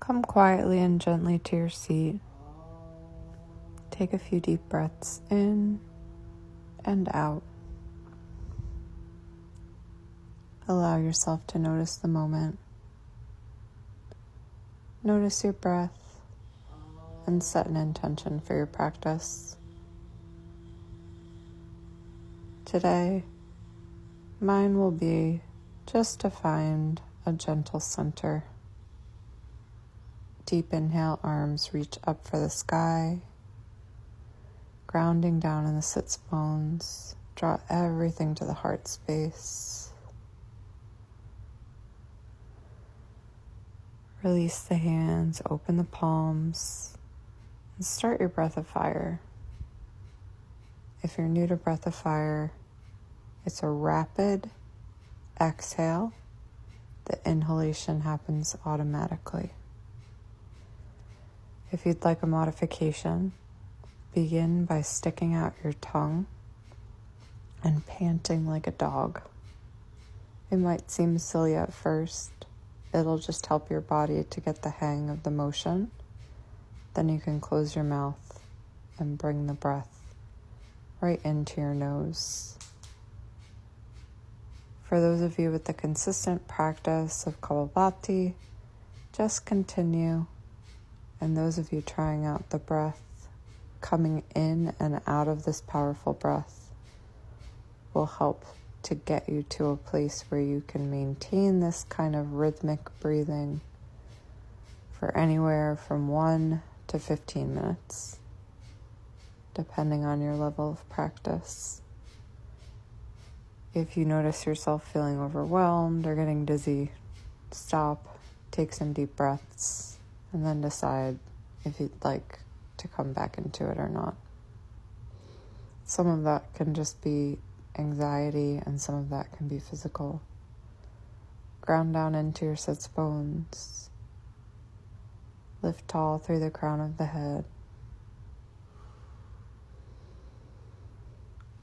Come quietly and gently to your seat. Take a few deep breaths in and out. Allow yourself to notice the moment. Notice your breath and set an intention for your practice. Today, mine will be just to find a gentle center. Deep inhale, arms reach up for the sky. Grounding down in the sits bones. Draw everything to the heart space. Release the hands, open the palms, and start your breath of fire. If you're new to breath of fire, it's a rapid exhale. The inhalation happens automatically. If you'd like a modification, begin by sticking out your tongue and panting like a dog. It might seem silly at first. It'll just help your body to get the hang of the motion. Then you can close your mouth and bring the breath right into your nose. For those of you with the consistent practice of Kapalbhati, just continue. And those of you trying out the breath, coming in and out of this powerful breath will help to get you to a place where you can maintain this kind of rhythmic breathing for anywhere from 1 to 15 minutes, depending on your level of practice. If you notice yourself feeling overwhelmed or getting dizzy, stop, take some deep breaths, and then decide if you'd like to come back into it or not. Some of that can just be anxiety, and some of that can be physical. Ground down into your sits bones. Lift tall through the crown of the head.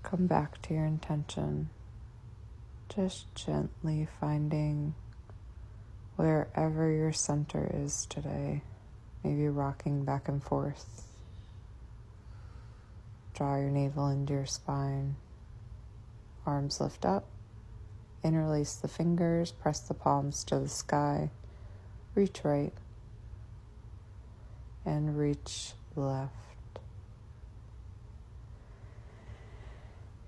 Come back to your intention. Just gently finding wherever your center is today. Maybe rocking back and forth. Draw your navel into your spine. Arms lift up. Interlace the fingers. Press the palms to the sky. Reach right. And reach left.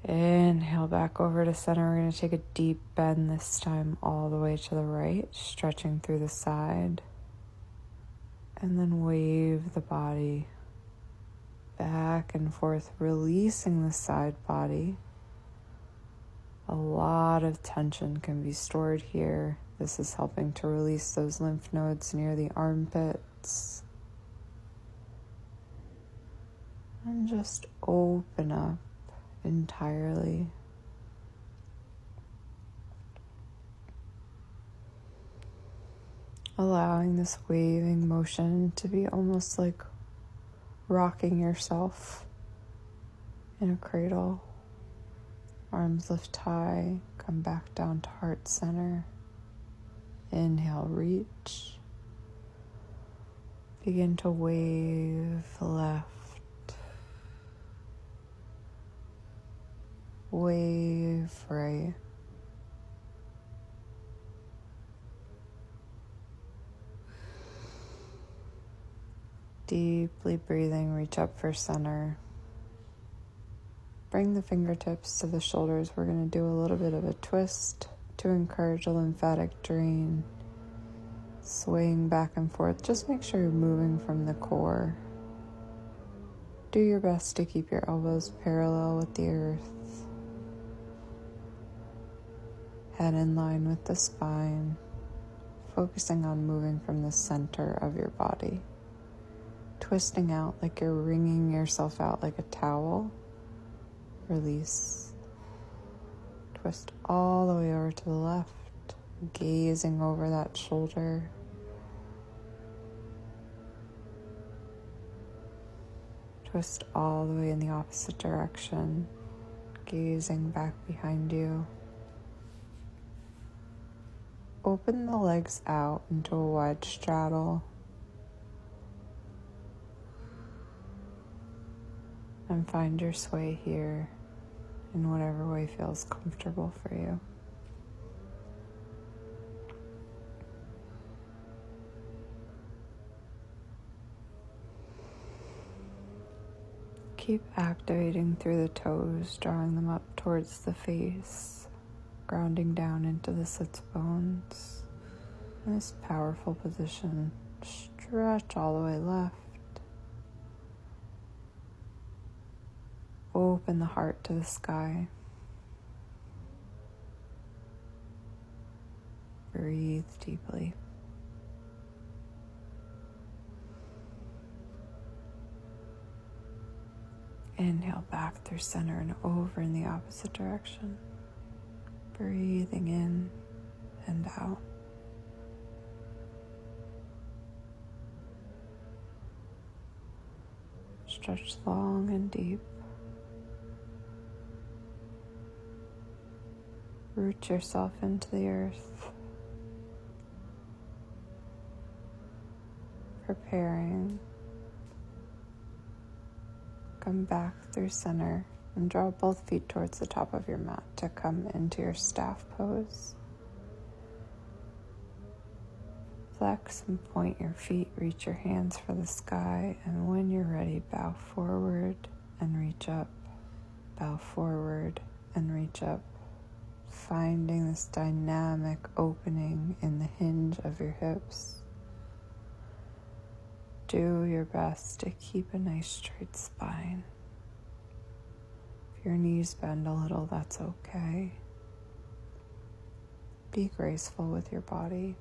Inhale back over to center. We're going to take a deep bend this time all the way to the right, stretching through the side. And then wave the body back and forth, releasing the side body. A lot of tension can be stored here. This is helping to release those lymph nodes near the armpits. And just open up entirely. Allowing this waving motion to be almost like rocking yourself in a cradle. Arms lift high, come back down to heart center. Inhale, reach. Begin to wave left. Wave right. Deeply breathing, reach up for center. Bring the fingertips to the shoulders. We're going to do a little bit of a twist to encourage a lymphatic drain. Swaying back and forth. Just make sure you're moving from the core. Do your best to keep your elbows parallel with the earth. Head in line with the spine. Focusing on moving from the center of your body. Twisting out like you're wringing yourself out like a towel. Release. Twist all the way over to the left, gazing over that shoulder. Twist all the way in the opposite direction, gazing back behind you. Open the legs out into a wide straddle, And find your sway here in whatever way feels comfortable for you. Keep activating through the toes, drawing them up towards the face, grounding down into the sits bones. In this powerful position, stretch all the way left. Open the heart to the sky. Breathe deeply. Inhale back through center and over in the opposite direction. Breathing in and out. Stretch long and deep. Root yourself into the earth. Preparing. Come back through center and draw both feet towards the top of your mat to come into your staff pose. Flex and point your feet, reach your hands for the sky, and when you're ready, bow forward and reach up. Bow forward and reach up, finding this dynamic opening in the hinge of your hips. Do your best to keep a nice straight spine. If your knees bend a little, that's okay. Be graceful with your body.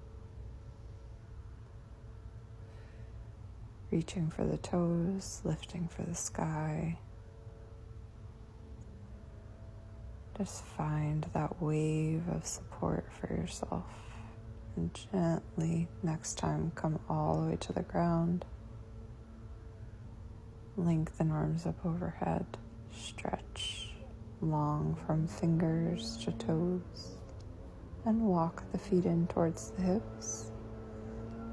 Reaching for the toes, lifting for the sky. Just find that wave of support for yourself. And gently, next time, come all the way to the ground. Lengthen arms up overhead. Stretch long from fingers to toes. And walk the feet in towards the hips.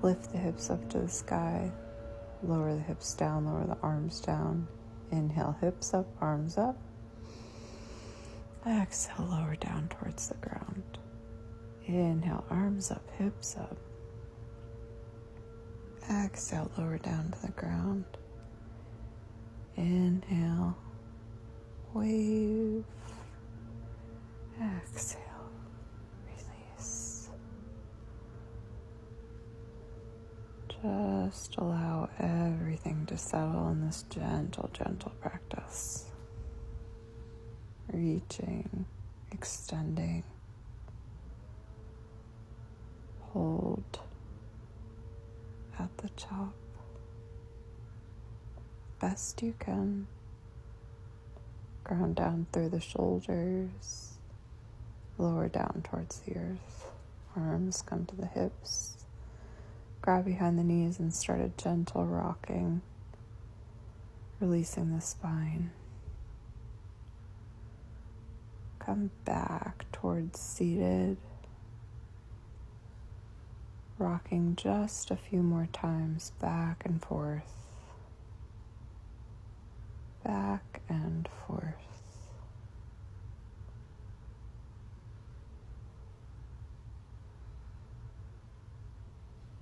Lift the hips up to the sky. Lower the hips down, lower the arms down. Inhale, hips up, arms up. Exhale, lower down towards the ground. Inhale, arms up, hips up. Exhale, lower down to the ground. Inhale, wave. Exhale, release. Just allow everything to settle in this gentle, gentle practice. Reaching, extending. Hold at the top. Best you can. Ground down through the shoulders. Lower down towards the earth. Arms come to the hips. Grab behind the knees and start a gentle rocking. Releasing the spine. Come back towards seated. Rocking just a few more times back and forth. Back and forth.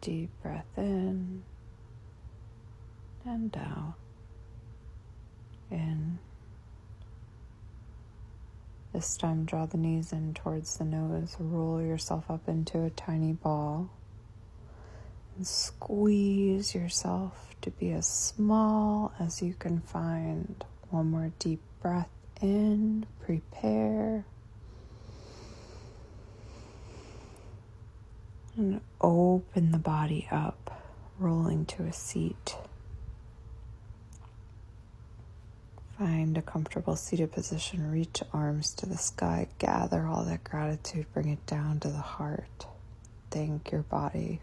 Deep breath in and out. In. This time, draw the knees in towards the nose. Roll yourself up into a tiny ball. And squeeze yourself to be as small as you can find. One more deep breath in. Prepare. And open the body up, rolling to a seat. Find a comfortable seated position. Reach arms to the sky. Gather all that gratitude. Bring it down to the heart. Thank your body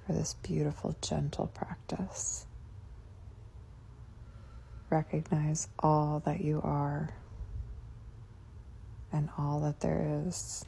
for this beautiful, gentle practice. Recognize all that you are and all that there is.